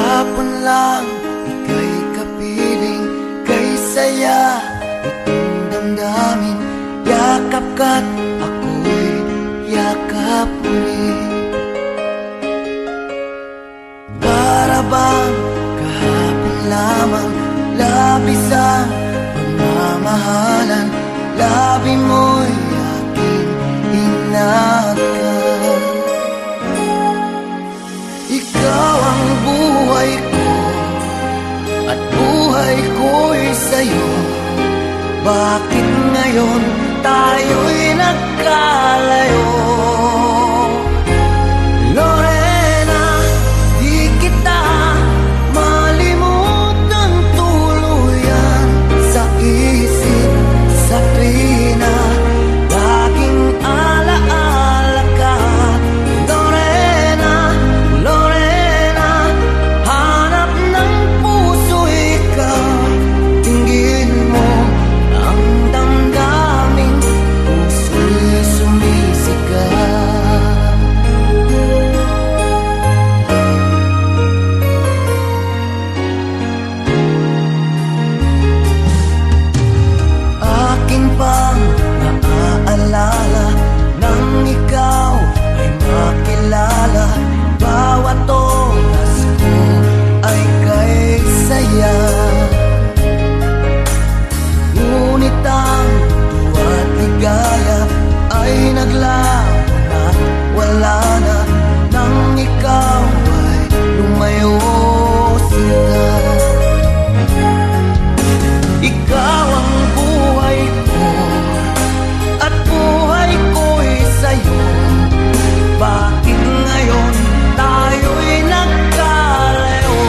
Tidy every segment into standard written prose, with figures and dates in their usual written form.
Kahapon lang ika'y kapiling, kay saya itong damdamin. Yakap ka't ako'y yakap muli. Para bang kahapon lamang, labis ang pagmamahalan. Labi mo'y aking inakan. Ikaw ang buhay ko at buhay ko'y sa'yo. Bakit ngayon tayo'y nagkalayo? Lorena, di kita malimutan tuluyan sa isip, sa tuwina. Laging alaala ka. Lorena, Lorena, hanap ng puso ikaw. Tingin mo ang damdamin, puso'y sumisigaw. Akin pang naaalala nang ikaw ay makilala. Bawat oras ko ay kay saya. Ngunit ang tuwa't ligaya ay naglaho na't wala na nang ikaw ay lumayo sila. Ikaw ang buhay ko at buhay ko'y sa'yo. Bakit ngayon tayo'y nagkalayo?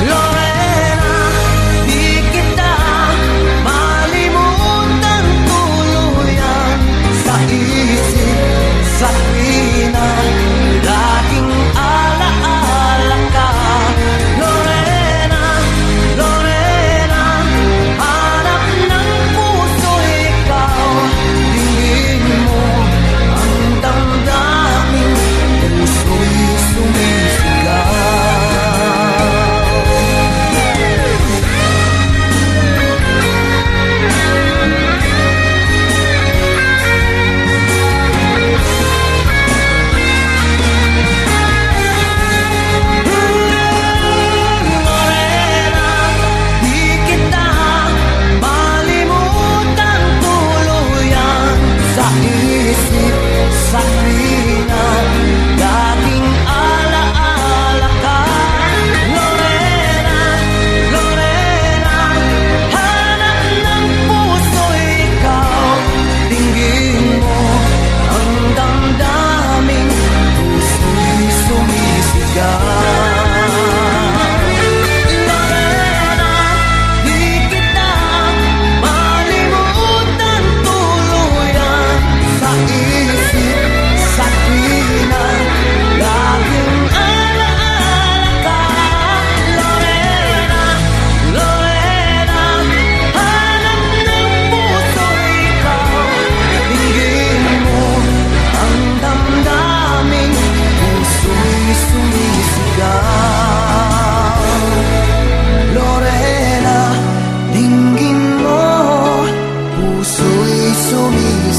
Lorena, di kita malimutan tuluyan sa isip, sa tuwina. Laging alaala ka. Lorena, Lorena, hanap ng puso ikaw. Tingin mo ang damdamin, puso'y sumisigaw. Lorena, di kita malimutan tuluyan sa isip, sa tuwina. Laging alaala ka. Lorena, Lorena, hanap ng puso ikaw. Tingin mo ang damdamin, puso'y sumisigaw. Lorena, di kita malimutan tuluyan sa isip, sa tuwina. Laging alaala ka. Lorena, Lorena, hanap ng puso ikaw. Tingin mo ang damdamin, puso'y sumisigaw. Lorena, tingin mo, puso'y sumisigaw.